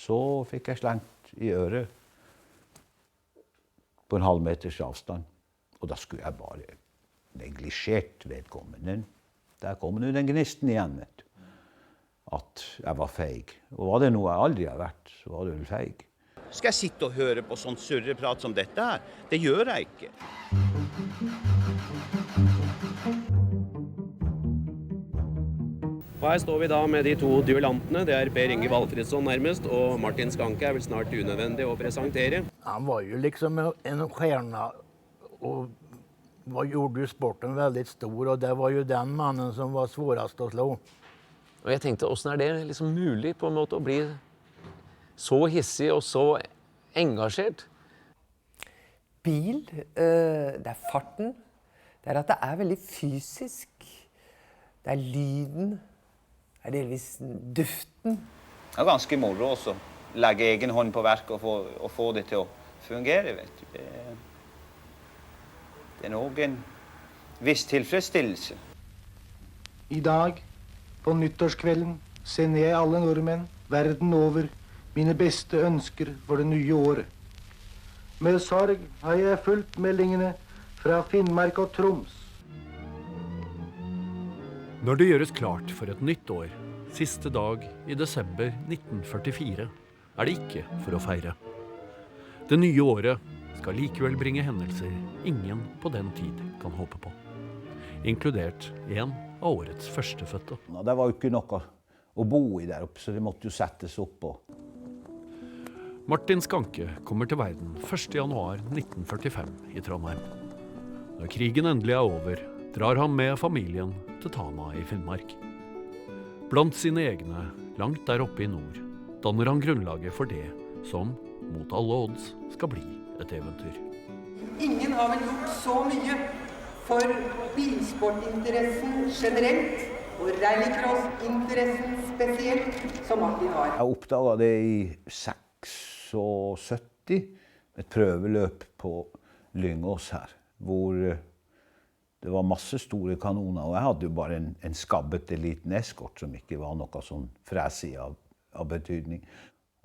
så fikk jeg slengt i øret på en halv meters avstand. Og da skulle jeg bare neglisjert vedkommende. Der kom nå den gnisten igjen, vet du. At jeg var feig. Og var det noe jeg aldri har vært, så var det vel feig. Skal jeg sitte og høre på sånn surreprat som dette her? Det gjør jeg ikke. Og her står vi da med de to duellantene. Det er Per Inge Valfridsson nærmest, og Martin Skanke er vel snart unødvendig å presentere. Han var jo liksom en stjerne, og gjorde jo sporten veldig stor, og det var jo den mannen som var svårast å slå. Og jeg tenkte, hvordan er det liksom mulig på en måte å bli så hissig og så engasjert? Bil, det er farten, det er at det er veldig fysisk. Det er lyden, det er delvis duften. Det er ganske moro også. Legge egen hånd på verk og få det til å fungere, vet du. Det er nok en viss tilfredsstillelse. I dag, på nyttårskvelden, sender jeg alle nordmenn verden over mine beste ønsker for det nye året. Med sorg har jeg fulgt meldingene fra Finnmark og Troms. Når det gjøres klart for et nytt år, siste dag i desember 1944, er det ikke for å feire. Det nye året skal likevel bringe hendelser ingen på den tid kan håpe på. Inkludert en av årets førstefødte. Det var jo ikke noe å bo i der oppe, så det måtte jo settes opp på. Martin Skanke kommer til verden 1. januar 1945 i Trondheim. Når krigen endelig er over, drar han med familien til Tana i Finnmark. Blant sine egne, langt der oppe i nord, danner han grunnlaget for det som, mot alle odds, skal bli et eventyr. Ingen har vel gjort så mye for bilsportinteressen generelt og rallycross-interessen spesielt som Martin har. Jeg oppdaget det i 76, et prøveløp på Lyngås her, hvor det var masse store kanoner, og jeg hadde jo bare en skabbete liten eskort som ikke var noe sånn fræsig av betydning.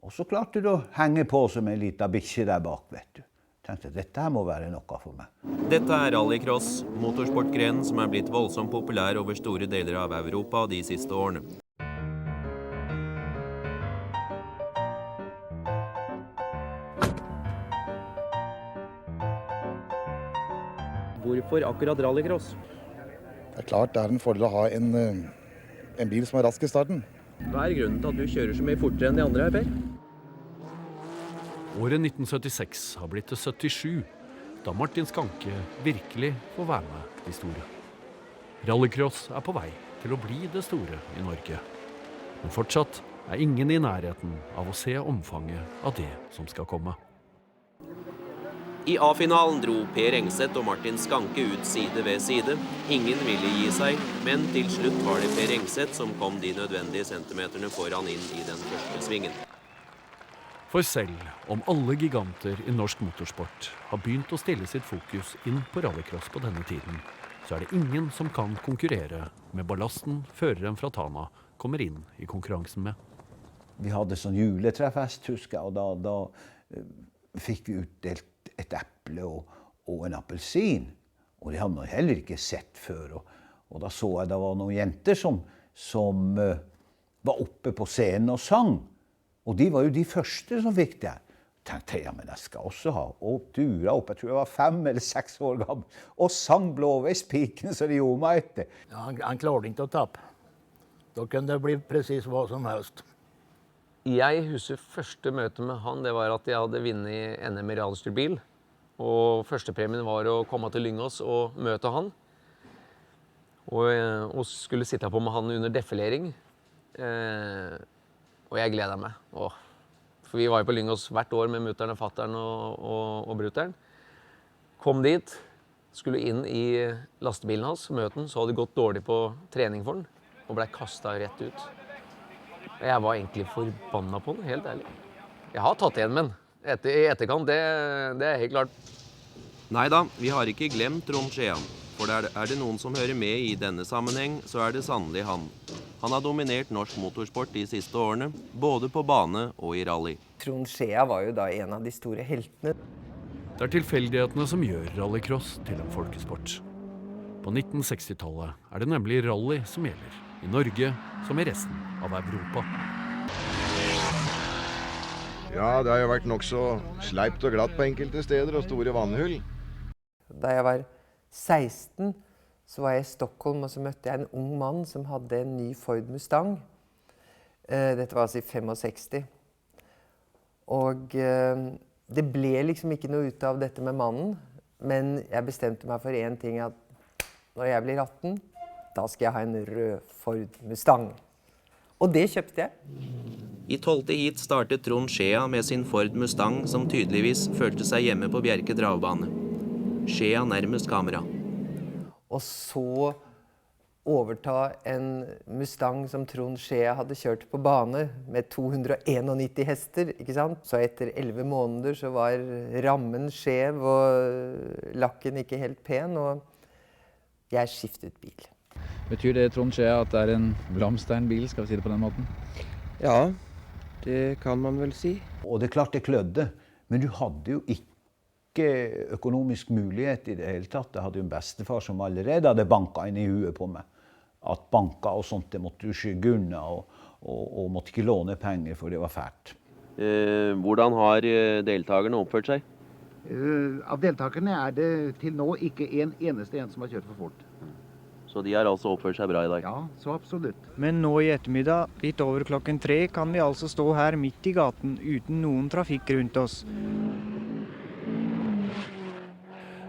Og så klarte du å henge på som en liten bikkje der bak, vet du. Tenkte, dette her må være noe for meg. Dette er rallycross, motorsportgrenen som er blitt voldsomt populær over store deler av Europa de siste årene. Hvorfor akkurat rallycross? Det er klart det er en fordel å ha en bil som er rask i starten. Hva er grunnen til at du kjører så mye fortere enn de andre her, Per? Året 1976 har blitt til 77, da Martin Skanke virkelig får være med de store. Rallycross er på vei til å bli det store i Norge. Men fortsatt er ingen i nærheten av å se omfanget av det som skal komme. I A-finalen dro Per Engseth og Martin Skanke ut side ved side. Ingen ville gi seg, men til slutt var det Per Engseth som kom de nødvendige centimeterne foran inn i den første svingen. For selv om alle giganter i norsk motorsport har begynt å stille sitt fokus inn på rallycross på denne tiden, så er det ingen som kan konkurrere med ballasten føreren fra Tana kommer inn i konkurransen med. Vi hadde sånn juletrefest, husker jeg, og da fikk vi utdelt et eple og en appelsin. Og det hadde man heller ikke sett før. Og da så jeg det var noen jenter som var oppe på scenen og sang. Og de var jo de første som fikk det. Tenkte jeg, ja, men jeg skal også ha. Og dura opp, jeg tror jeg var 5 eller 6 år gammel. Og sang Blåveispiken, så de gjorde meg etter. Ja, han klarte ikke å tappe. Da kunne det bli precis hva som helst. Jeg husker første møte med han, det var at jeg hadde vunnet NM i rallystyrbil. Og førstepremien var å komme til Lyngås og møte han. Og skulle sitte på med han under defilering. Og jeg gleder meg. For vi var jo på Lyngås hvert år med mutteren, fatteren og bruteren. Kom dit, skulle inn i lastebilen hans, møte den, så hadde det gått dårlig på trening for den, og ble kastet rett ut. Jeg var egentlig forbanna på den, helt ærlig. Jeg har tatt igjen, men i etterkant, det er helt klart. Neida, vi har ikke glemt Trond Skjean. For er det noen som hører med i denne sammenheng, så er det sannelig han. Han har dominert norsk motorsport de siste årene, både på bane og i rally. Trond Skjea var jo da en av de store heltene. Det tilfeldighetene som gjør rallycross til en folkesport. På 1960-tallet det nemlig rally som gjelder, i Norge som i resten av Europa. Ja, det har jo vært nokså sleipt og glatt på enkelte steder og store vannhull. Da jeg var 16, så var jeg i Stockholm, og så møtte jeg en ung mann som hadde en ny Ford Mustang. Dette var altså i 65. Og det ble liksom ikke noe ut av dette med mannen, men jeg bestemte meg for en ting, at når jeg blir 18, da skal jeg ha en rød Ford Mustang. Og det kjøpte jeg. I 12. heat startet Trond Skjea med sin Ford Mustang, som tydeligvis følte seg hjemme på Bjerke travbane. Skjea nærmest kamera. Og så overta en Mustang som Trond Skjea hadde kjørt på bane med 291 hester, ikke sant? Så etter 11 måneder så var rammen skjev og lakken ikke helt pen, og jeg skiftet bil. Betyr det, Trond Skjea, at det en Bramstein bil, skal vi si det på den måten? Ja, det kan man vel si. Og det klart det klødde, men du hadde jo ikke økonomisk mulighet i det hele tatt. Jeg hadde jo en bestefar som allerede hadde banket inn i huet på meg. At banker og sånt, det måtte du skygge unna, og måtte ikke låne penger, for det var fælt. Hvordan har deltakerne oppført seg? Av deltakerne det til nå ikke en eneste som har kjørt for fort. Så de har altså oppført seg bra i dag? Ja, så absolutt. Men nå i ettermiddag, litt over 3:00, kan vi altså stå her midt i gaten uten noen trafikk rundt oss.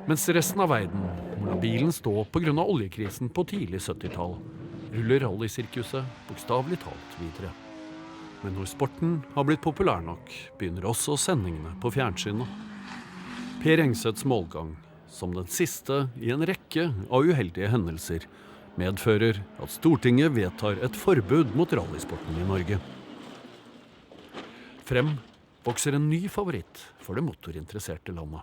Mens resten av verden må la bilen stå på grunn av oljekrisen på tidlig 70-tall, ruller rallysirkuset bokstavelig talt videre. Men når sporten har blitt populær nok, begynner også sendingene på fjernsynet. Per Engseths målgang, som den siste i en rekke av uheldige hendelser, medfører at Stortinget vedtar et forbud mot rallysporten i Norge. Frem vokser en ny favoritt for det motorinteresserte landet.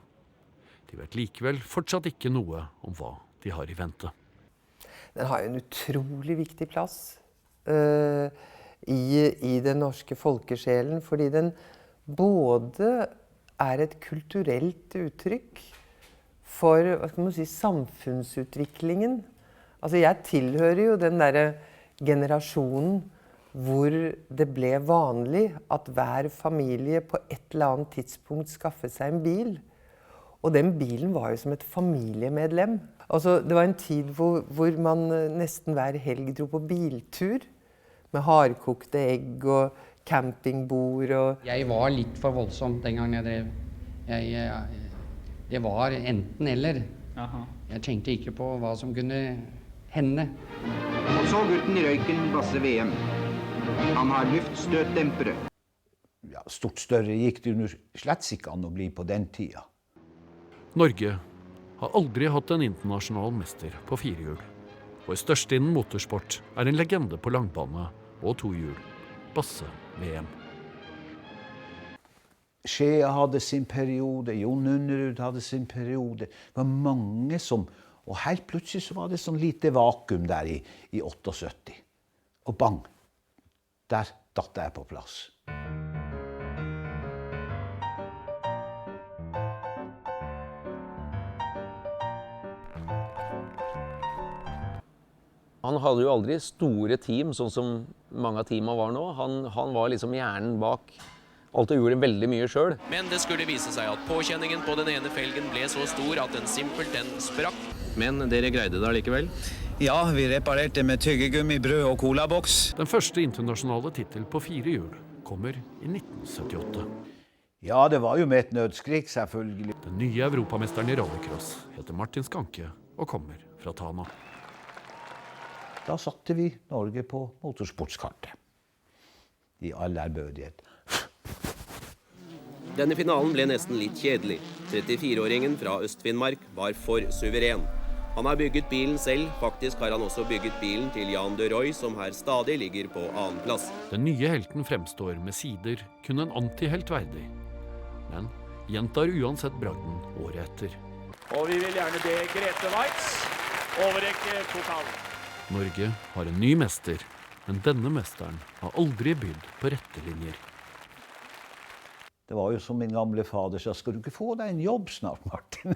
De vet likevel fortsatt ikke noe om hva de har i vente. Den har en utrolig viktig plass i den norske folkesjelen, fordi den både et kulturelt uttrykk for, hva skal man si, samfunnsutviklingen. Altså jeg tilhører jo den der generasjonen hvor det ble vanlig at hver familie på et eller annet tidspunkt skaffet seg en bil. Og den bilen var jo som et familiemedlem. Altså, det var en tid hvor man nesten hver helg dro på biltur, med hardkokte egg og campingbord og... Jeg var litt for voldsom den gangen jeg drev. Det var enten eller. Aha. Jeg tenkte ikke på hva som kunne hende. Og så gutten i røyken, Basse VM. Han har luftstøtdempere. Ja, stort større gikk det jo slett ikke an å bli på den tida. Norge har aldri hatt en internasjonal mester på 4 hjul. Vår største innen motorsport en legende på langbane og 2 hjul, Basse VM. Skjea hadde sin periode, Jon Unnerud hadde sin periode. Det var mange som, og helt plutselig så var det sånn lite vakuum der i 78. Og bang, der datt jeg på plass. Han hadde jo aldri store team, sånn som mange av teamene var nå. Han var liksom hjernen bak alt og gjorde veldig mye selv. Men det skulle vise seg at påkjenningen på den ene felgen ble så stor at den simpelthen sprakk. Men dere greide det allikevel? Ja, vi reparerte med tyggegummi, brød og colaboks. Den første internasjonale titel på 4 hjul kommer i 1978. Ja, det var jo med et nødskrik, selvfølgelig. Den nye europamesteren i rallycross heter Martin Skanke og kommer fra Tana. Da satte vi Norge på motorsportskartet. I all ærbødighet. Denne finalen ble nesten litt kjedelig. 34-åringen fra Øst-Finnmark var for suveren. Han har bygget bilen selv, faktisk har han også bygget bilen til Jan de Roy, som her stadig ligger på annen plass. Den nye helten fremstår med sider kun en antihelt verdig, men gjentar uansett bragden året etter. Og vi vil gjerne be Grete Weitz overrekke pokalen. Norge har en ny mester Men denne mesteren har aldri bydd på rette linjer. Det var jo som min gamle fader sa, skal du ikke få deg en jobb snart, Martin?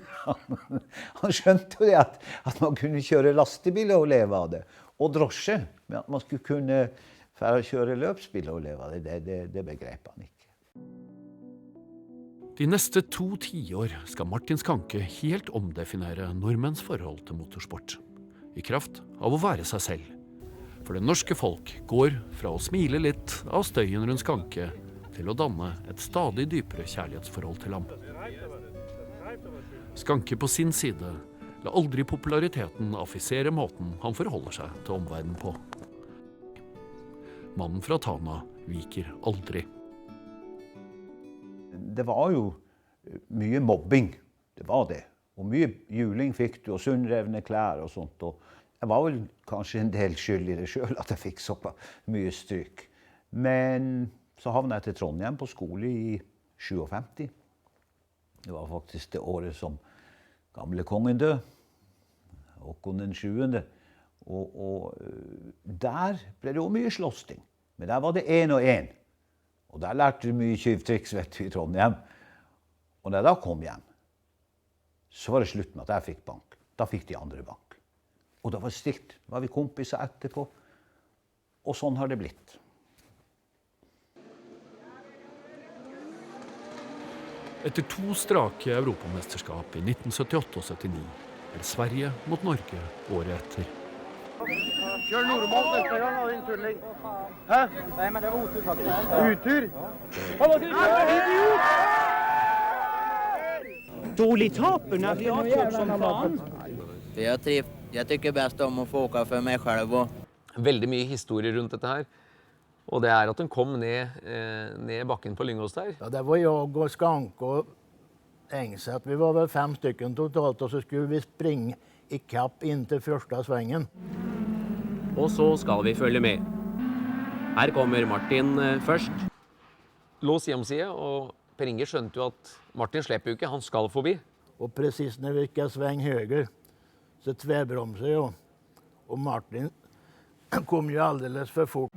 Han skjønte jo det at man kunne kjøre lastebil og leve av det, og drosje. Men at man skulle kunne kjøre løpsbil og leve av det, det begrep han ikke. De neste 2 tiår skal Martin Skanke helt omdefinere nordmenns forhold til motorsport. I kraft av å være seg selv. For det norske folk går fra å smile litt av støyen rundt Skanke til å danne et stadig dypere kjærlighetsforhold til ham. Skanke på sin side la aldri populariteten affisere måten han forholder seg til omverdenen på. Mannen fra Tana viker aldri. Det var jo mye mobbing, det var det. Og mye juling fikk du, og sunnrevne klær og sånt. Og jeg var vel kanskje en del skyld i det selv, at jeg fikk så mye stryk. Men så havnet jeg til Trondheim på skole i 57. Det var faktisk det året som gamle kongen død, Håkon den 7. Og der ble det jo mye slåssing. Men der var det 1 og 1. Og der lærte du mye tyvtriks, vet du, i Trondheim. Og når jeg da kom hjem, så var det slutt med at jeg fikk bank. Da fikk de andre bank. Og da var det stilt. Da var vi kompiser etterpå. Og sånn har det blitt. Etter 2 strake europamesterskap i 1978 og 79 er det Sverige mot Norge året etter. Kjør normalt neste gang, din tulling. Hæ? Nei, men det var otur faktisk. Utur? Dårlig tapen er flatråd som faen. Jeg tykker best om å få åka for meg selv. Veldig mye historie rundt dette her. Og det er at den kom ned bakken på Lyngås der. Ja, det var jeg og Skanke og Engseth. Vi var vel 5 stykker totalt, og så skulle vi springe i kapp inn til første svengen. Og så skal vi følge med. Her kommer Martin først. Lå side om side, og Per Inge skjønte jo at Martin slipper jo ikke, han skal forbi. Og precis når vi skal svenge høyre, så tverbromser jeg. Og Martin kom jo aldeles for fort.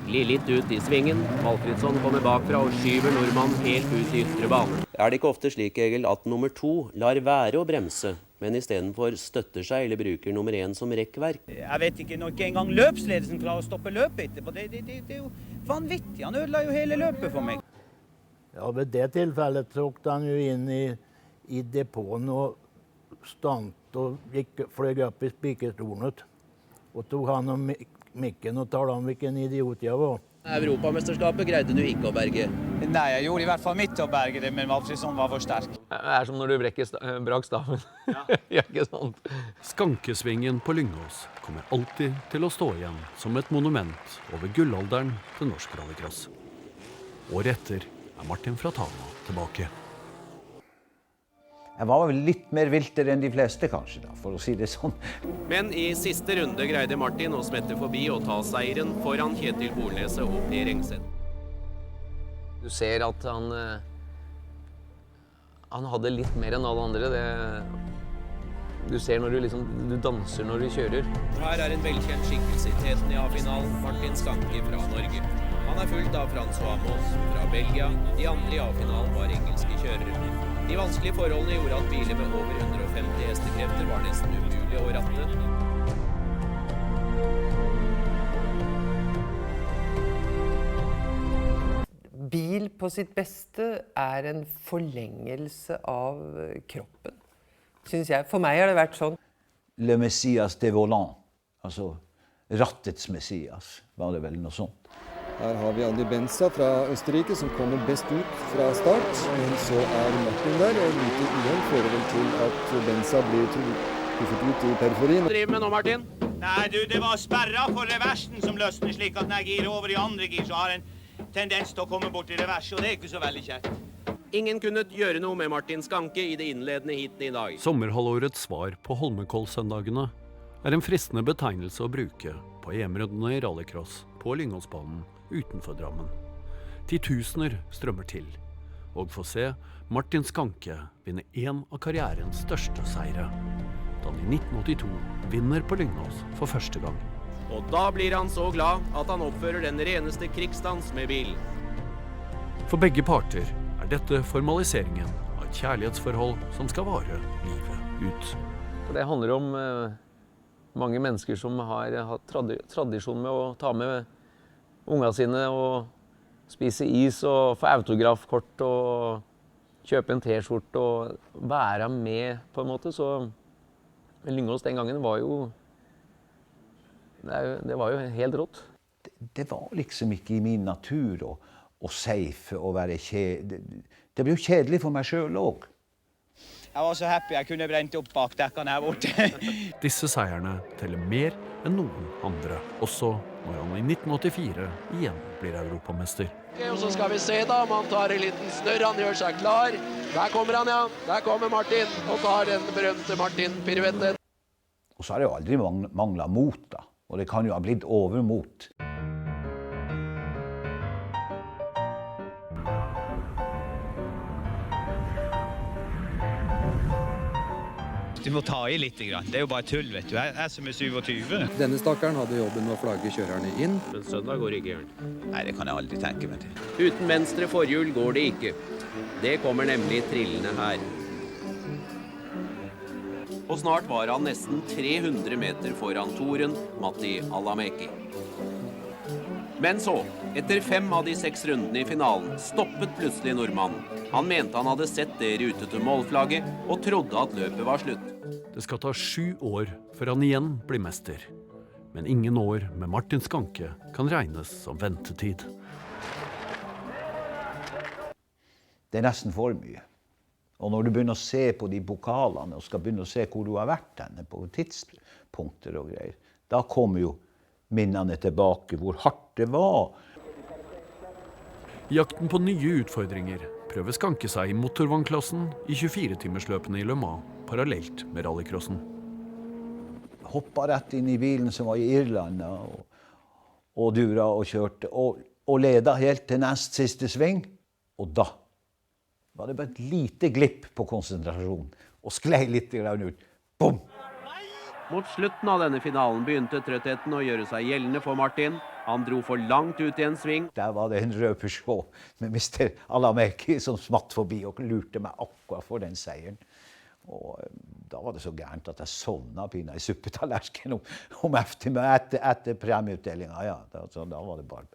Glir litt ut i svingen. Valfridsson kommer bakfra og skyver nordmannen helt ut i ytre bane. Er det ikke ofte slik, Egil, at nummer 2 lar være å bremse, men istedenfor støtter seg eller bruker nummer 1 som rekkverk? Jeg vet ikke, når ikke engang løpsledelsen klarer å stoppe løpet etterpå. Det er jo vanvittig. Han ødela jo hele løpet for meg. Ja, ved det tilfellet tok han jo inn i depåen og stant og fløy opp i spikertornet. Og tog han om mikken og talte om hvilken idiot jeg var. Europamesterskapet greide du ikke å berge. Nei, jeg gjorde i hvert fall mitt å berge det, men Valfridsson var for sterk. Det er som når du brak staven. Ja, ikke sant? Skankesvingen på Lyngås kommer alltid til å stå igjen som et monument over gullalderen til norsk rallycross. Året etter er Martin fra Tana tilbake. Jeg var vel litt mer vilter enn de fleste, kanskje, da, for å si det sånn. Men i siste runde greide Martin å smette forbi og ta seieren foran Kjetil Bolnese og Per Engseth. Du ser at han hadde litt mer enn alle andre. Du ser når du danser når du kjører. Her er en velkjent skikkelse i teten i A-finalen, Martin Skanke fra Norge. Han er fulgt av François Moss fra Belgia. De andre i A-finalen var engelske kjørere. De vanskelige forholdene gjorde at biler med over 150 hestekrefter var nesten umulig å ratte. Bil på sitt beste er en forlengelse av kroppen, synes jeg. For meg har det vært sånn. Le Messias de volant, altså rattets Messias, var det vel noe sånt. Her har vi Andi Benza fra Østerrike som kommer best ut fra start, men så er Martin der, og lite uhell fører vel til at Benza blir truffet ut i periferien. Hva driver med nå, Martin? Nei, du, det var sperra for reversen som løsner, slik at når jeg girer over i andre gir, så har en tendens til å komme bort i revers, og det er ikke så veldig kjært. Ingen kunne gjøre noe med Martin Skanke i det innledende heaten i dag. Sommerhalvårets svar på Holmenkollsøndagene er en fristende betegnelse å bruke på EM-rundene i rallycross på Lyngåsbanen utenfor Drammen. Titusener strømmer til, og får se Martin Skanke vinne en av karrierens største seire, da han i 1982 vinner på Lyngås for første gang. Og da blir han så glad at han oppfører den reneste krigsdans med bilen. For begge parter er dette formaliseringen av et kjærlighetsforhold som skal vare livet ut. For det handler om mange mennesker som har hatt tradisjon med å ta med ungene sine og spise is og få autografkort og kjøpe en t-skjorte og være med på en måte. Så Lyngås den gangen var jo, det var jo helt rått. Det var liksom ikke i min natur å safe og være kjedelig. Det ble jo kjedelig for meg selv også. Jeg var så happy jeg kunne brent opp bakdekkene her borte. Disse seierne teller mer enn noen andre, også når han i 1984 igjen blir europamester. Og så skal vi se da om han tar en liten snørr, han gjør seg klar. Der kommer han, ja. Der kommer Martin og tar den berømte Martin-piruetten. Og så har det jo aldri manglet mot da. Og det kan jo ha blitt overmot. Du må ta i litt grann. Det er jo bare tull, vet du. Jeg som er 27. Denne stakkaren hadde jobben med å flagge kjørerne inn. Men søndag går ikke gærent. Nei, det kan jeg aldri tenke meg til. Uten venstre forhjul går det ikke. Det kommer nemlig trillende her. Og snart var han nesten 300 meter foran toren, Matti Alamäki. Men så, etter 5 av de 6 rundene i finalen, stoppet plutselig nordmannen. Han mente han hadde sett det rutete målflagget, og trodde at løpet var slutt. Det skal ta 7 år før han igjen blir mester. Men ingen år med Martin Skanke kan regnes som ventetid. Det er nesten for mye. Og når du begynner å se på de pokalene, og skal begynne å se hvor du har vært henne på tidspunkter og greier, da kommer jo minnene tilbake, hvor hardt det var. I jakten på nye utfordringer prøver Skanke seg i motorvognklassen i 24-timersløpene i Le Mans, parallelt med rallycrossen. Hoppa rett inn i bilen som var i Irland, og dura og kjørte, og leda helt til nest siste sving. Og da var det bare et lite glipp på konsentrasjonen, og sklei litt ut. Bom! Mot slutten av denne finalen begynte trøttheten å gjøre seg gjeldende for Martin. Han dro for langt ut i en sving. Der var det en rød Peugeot med Mr. Alamäki som smatt forbi og lurte meg akkurat for den seieren. Og da var det så gærent at jeg sovna pina i suppetallerken om ettermiddag etter premieutdelingen. Ja, da var det bare.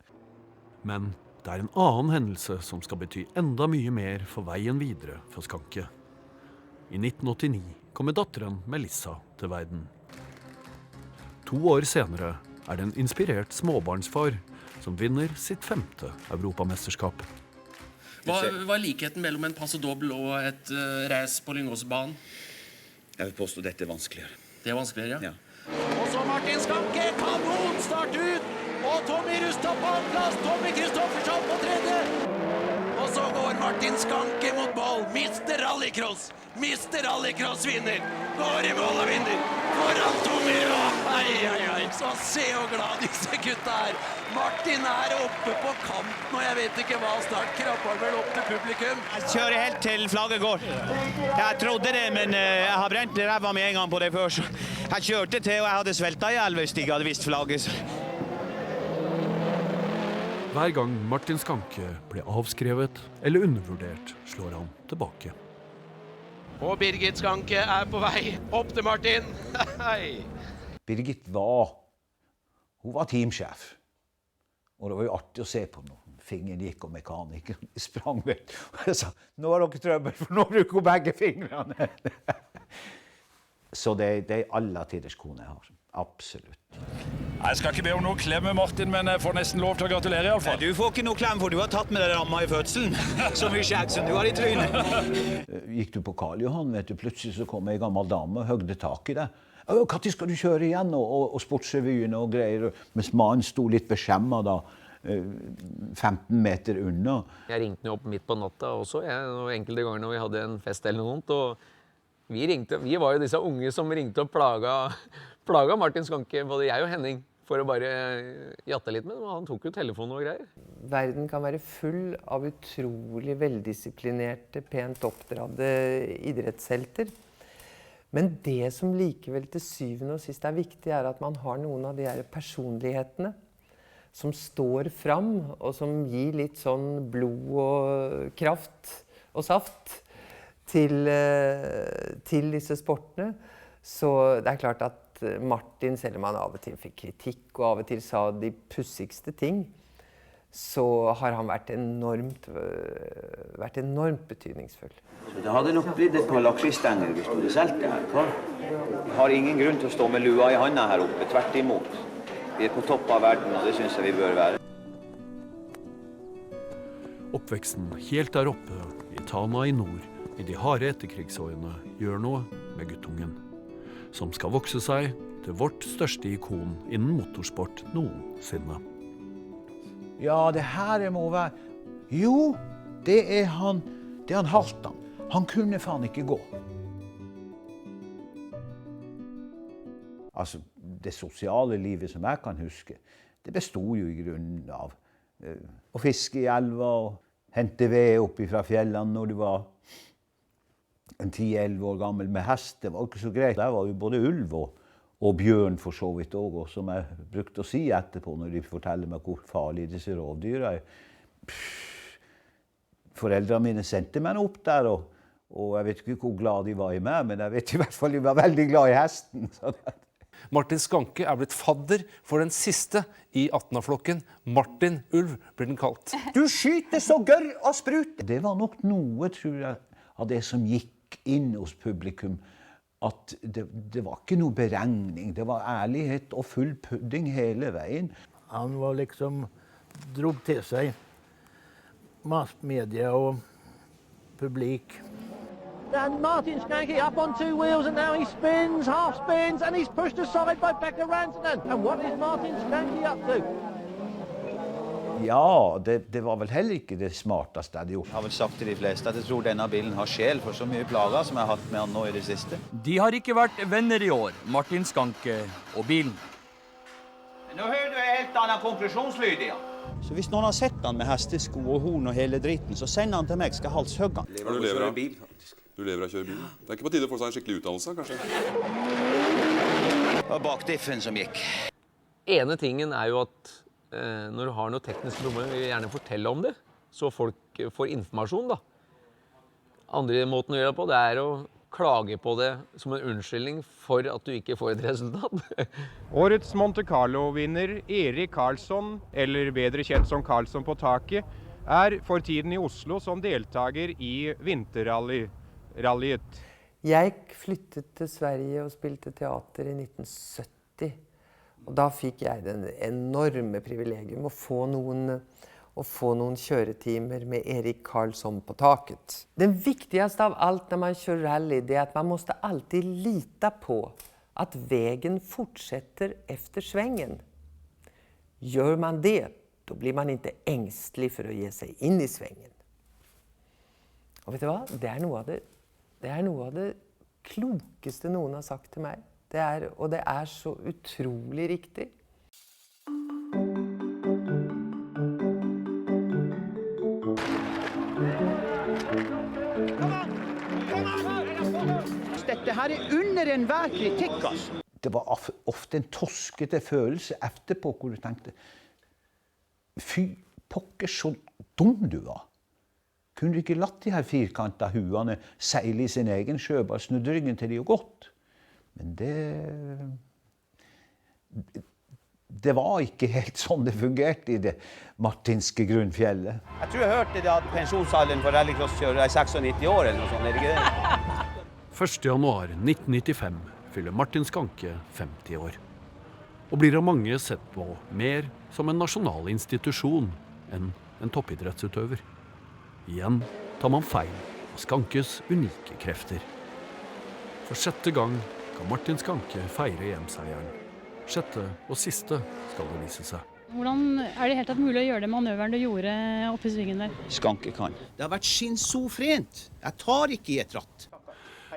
Men det er en annen hendelse som skal bety enda mye mer for veien videre for Skanke. I 1989 kommer datteren Melissa til verden. 2 år senere er det en inspirert småbarnsfar som vinner sitt 5. europamesterskap. Hva er likheten mellom en passe dobbel og et race på Lyngåsbanen? Jeg vil påstå dette er vanskeligere. Det er vanskeligere, ja. Og så Martin Skanke, kanon, start ut! Og Tommy Rustad på plass, Tommy Kristoffersson på 3. Og så går Martin Skanke mot mål, Mr. Rallycross! Mr. Rallycross vinner! Går i mål og vinner! Foran Tommy! Så se og glad disse gutta her! Martin er oppe på kanten, og jeg vet ikke hva, snart krabber vel opp til publikum. Jeg kjører helt til flagget går. Jeg trodde det, men jeg har brent ræva med en gang på det før. Så jeg kjørte til, og jeg hadde svelta i elv hvis de hadde visst flagget. Hver gang Martin Skanke ble avskrevet eller undervurdert, slår han tilbake. Og Birgit Skanke er på vei opp til Martin. Hei! Birgit var teamsjef. Og det var jo artig å se på når fingeren gikk og mekanikeren sprang ved. Og jeg sa, nå har dere trøbbel, for nå bruker hun begge fingrene. Så det er alle tiders kone jeg har. Absolutt. Jeg skal ikke be om noe klem med Martin, men jeg får nesten lov til å gratulere i alle fall. Du får ikke noe klem, for du har tatt med deg ramma i fødselen. Så mye skjegg som du har i trynet. Gikk du på Karl Johan, vet du, plutselig så kom en gammel dame og høgde tak i det. Når skal du kjøre igjen, og sportsrevyen og greier, mens mannen sto litt beskjemmet da, 15 meter unna. Jeg ringte den opp midt på natta også, og enkelte ganger når vi hadde en fest eller noe, og vi var jo disse unge som ringte og plaga Martin Skanke, både jeg og Henning, for å bare jatte litt med dem, og han tok jo telefonen og greier. Verden kan være full av utrolig veldisiplinerte, pent oppdratte idrettshelter. Men det som likevel til syvende og sist er viktig, er at man har noen av de her personlighetene som står fram, og som gir litt sånn blod og kraft og saft til disse sportene. Så det er klart at Martin, selv om han av og til fikk kritikk, og av og til sa de pussigste ting, så har han vært enormt betydningsfull. Så det hadde nok blitt et par lakrisstenger hvis du hadde solgt det her, Karl. Vi har ingen grunn til å stå med lua i handa her oppe, tvert imot. Vi er på topp av verden, og det synes jeg vi bør være. Oppveksten helt der oppe, i Tana i nord, i de harde etterkrigsårene, gjør noe med guttungen, som skal vokse seg til vårt største ikon innen motorsport noensinne. Ja, det her må være... Jo, det er han Halvdan. Han kunne faen ikke gå. Altså, det sosiale livet som jeg kan huske, det bestod jo i grunnen av å fiske i elva og hente ved opp fra fjellene når du var 10-11 år gammel med hest. Det var ikke så greit. Der var jo både ulv og bjørn for så vidt også, og som jeg brukte å si etterpå når de forteller meg hvor farlig disse rovdyra er. Foreldrene mine sendte meg opp der, og jeg vet ikke hvor glad de var i meg, men jeg vet i hvert fall de var veldig glad i hesten. Martin Skanke er blitt fadder for den siste i 18-flokken. Martin Ulv blir den kalt. Du skyter så gørr og sprut! Det var nok noe, tror jeg, av det som gikk inn hos publikum, at det var ikke noe beregning, det var ærlighet og full pudding hele veien. Han var liksom, drog til seg massmedia og publik. And Martin Skanke up on two wheels and now he spins, half spins, and he's pushed aside by Pekka Rantanen. And what is Martin Skanke up to? Ja, det var vel heller ikke det smarteste jeg hadde gjort. Jeg har vel sagt til de fleste at jeg tror denne bilen har sjel for så mye plager som jeg har hatt med han nå i det siste. De har ikke vært venner i år, Martin Skanke og bilen. Nå hører du en helt annen konklusjonslyd igjen. Så hvis noen har sett han med hestesko og horn og hele dritten, så sender han til meg, skal halshøgge han. Du lever av bil, faktisk. Du lever av å kjøre bil. Det er ikke på tide å få seg en skikkelig utdannelse, kanskje? Det var bakdiffen som gikk. Ene tingen er jo at når du har noe teknisk problem, vil jeg gjerne fortelle om det, så folk får informasjon da. Andre måten å gjøre det på, det er å klage på det som en unnskyldning for at du ikke får et resultat. Årets Monte Carlo-vinner Erik Karlsson, eller bedre kjent som Karlsson på taket, er for tiden i Oslo som deltager i vinterrallyet. Jeg flyttet til Sverige og spilte teater i 1970. Og da fikk jeg den enorme privilegium å få noen kjøretimer med Erik Karlsson på taket. Det viktigste av alt når man kjører rally, det er at man måste alltid lita på at vägen fortsätter efter svängen. Gör man det, då blir man inte ängslig för att ge sig in i svängen. Og vet du hva? Det er noe av det klokeste noen har sagt til meg. Og det er så utrolig riktig. Dette her er under enhver kritikk, altså. Det var ofte en toskete følelse etterpå, hvor du tenkte, fy pokker så dum du var. Kunne du ikke latt de her firkanta huene seile i sin egen sjø, bare snudd ryggen til de og gått? Men det var ikke helt sånn det fungerte i det martinske grunnfjellet. Jeg tror jeg hørte det at pensjonsalderen for rallycrosskjørere er 96 år eller noe sånt, er det ikke det? 1. januar 1995 fyller Martin Skanke 50 år. Og blir av mange sett på mer som en nasjonal institusjon enn en toppidrettsutøver. Igjen tar man feil av Skankes unike krefter. For 6. gang kan Martin Skanke feire EM-seieren. 6. og siste skal det vise seg. Hvordan er det helt tatt mulig å gjøre det manøveren du gjorde oppe i svingen der? Skanke kan. Det har vært skinnsofrent. Jeg tar ikke i et ratt.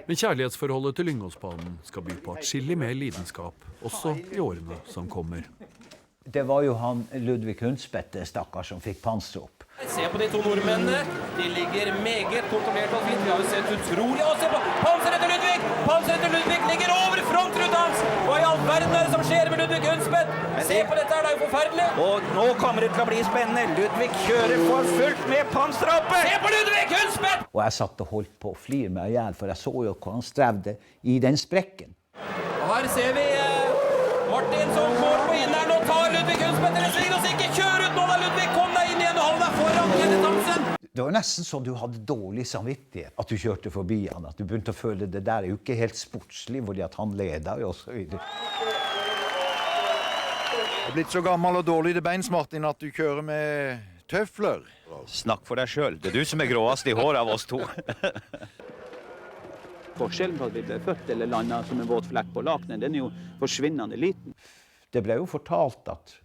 Men kjærlighetsforholdet til Lyngåsbanen skal by på atskillig mer lidenskap, også i årene som kommer. Det var jo han Ludvig Hundsbette, stakkar, som fikk panseret opp. Se på de to nordmennene. De ligger meget kontrollert og fint. Vi har jo sett utrolig. Og se på panseret til Ludvig! panseret til Ludvig ligger over frontruta hans! Hva i all verden er det som skjer med Ludvig Undsbøtt? Se på dette her, det er jo forferdelig! Og nå kommer det til å bli spennende. Ludvig kjører for fullt med panseret oppe! Se på Ludvig Undsbøtt! Og jeg satt og holdt på å flire meg ihjel, for jeg så jo hvor han strevde i den sprekken. Og her ser vi Martin som går på inneren og tar Ludvig Undsbøtt til en sving, og så ikke kjør ut nå da, Ludvig! Kom deg inn igjen og hold deg foran Kenneth Hansen! Det var nesten sånn du hadde dårlig samvittighet at du kjørte forbi han, at du begynte å føle det der er jo ikke helt sportslig, fordi at han leder og så videre. Du er blitt så gammel og dårlig i beins, Martin, at du kjører med tøfler. Snakk for deg selv. Det er du som er gråest i håret av oss to. Forskjellen på at vi ble født eller landet som en våt flekk på lakenet, den er jo forsvinnende liten. Det ble jo fortalt at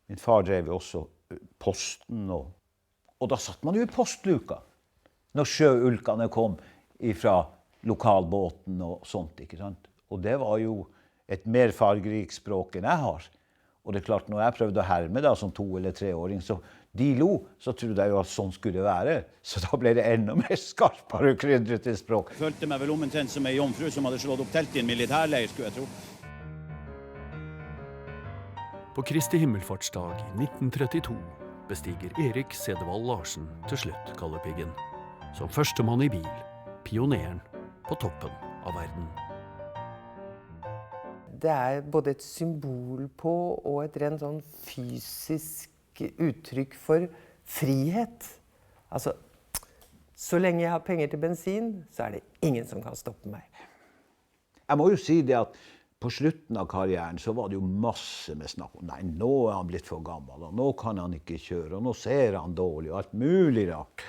min far drev også posten, og da satt man jo i postluka når sjøulkene kom fra lokalbåten og sånt, ikke sant? Og det var jo et mer fargerikt språk enn jeg har. Og det er klart, når jeg prøvde å herme da, som 2- eller 3-åring, så de lo, så trodde jeg jo at sånn skulle det være. Så da ble det enda mer skarpere og krydret i språk. Jeg følte meg vel omtrent som en jomfru som hadde slått opp telt i en militærleir, skulle jeg tro. På Kristi himmelfartsdag i 1932 bestiger Erik Sedevald Larsen til slutt Galdhøpiggen. Som førstemann i bil, pioneren på toppen av verden. Det er både et symbol på og et rent sånn fysisk uttrykk for frihet. Altså, så lenge jeg har penger til bensin, så er det ingen som kan stoppe meg. Jeg må jo si det at på slutten av karrieren så var det jo masse med snakk om, nei, nå er han blitt for gammel, og nå kan han ikke kjøre, og nå ser han dårlig, og alt mulig rart.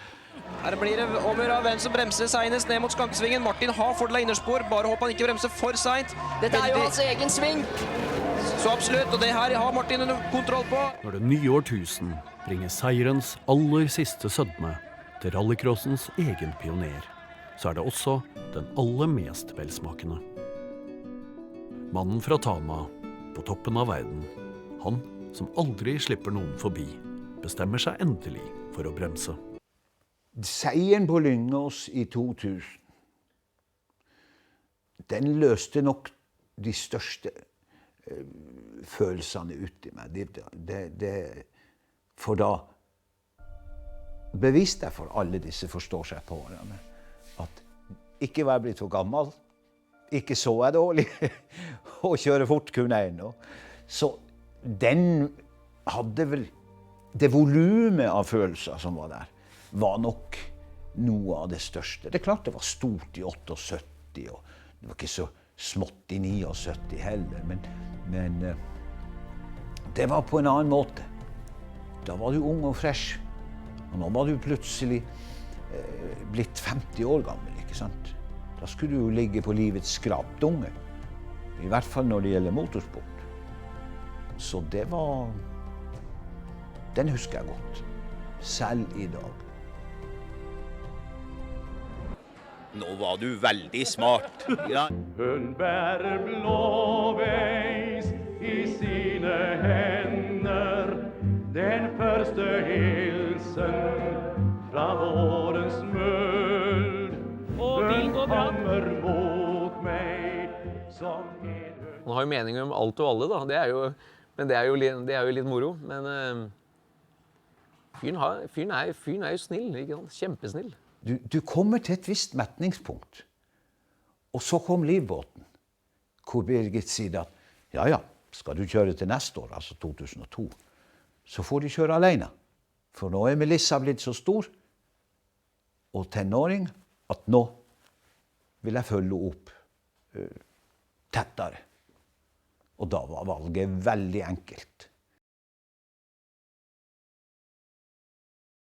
Her blir det over av hvem som bremser senest ned mot skankesvingen. Martin har fordel av innerspor, bare håper han ikke bremser for sent. Dette er jo hans egen sving. Så absolutt, og det her har Martin under kontroll på. Når det nye årtusen bringer seierens aller siste sødme til rallycrossens egen pioner, så er det også den aller mest velsmakende. Mannen fra Tana, på toppen av verden, han som aldri slipper noen forbi, bestemmer seg endelig for å bremse. Seieren på Lyngås i 2000, den løste nok de største følelsene ut i meg. For da beviste jeg for alle disse forstår seg på hverandre at ikke var jeg blitt for gammel, ikke så jeg dårlig, og kjøre fort kunne jeg ennå. Så den hadde vel, det volumet av følelser som var der, var nok noe av det største. Det er klart det var stort i 78, og det var ikke så smått i 79 heller, men det var på en annen måte. Da var du ung og fresh, og nå var du plutselig blitt 50 år gammel, ikke sant? Da skulle du jo ligge på livets skrapdunge, i hvert fall når det gjelder motorsport. Så det var, den husker jeg godt, selv i dag. Nå var du veldig smart. Ja. Hun bærer blåveis i sine hender, den første hilsen fra vårens muld. Hun kommer mot meg som en høy. Han har jo meninger om alt og alle, da. Det er jo litt moro. Men fyren er jo snill, ikke sant? Kjempesnill. Du kommer til et visst metningspunkt, og så kom livbåten, hvor Birgit sier at ja, skal du kjøre til neste år, altså 2002, så får du kjøre alene. For nå er Melissa blitt så stor og tenåring at nå vil jeg følge opp tettere. Og da var valget veldig enkelt.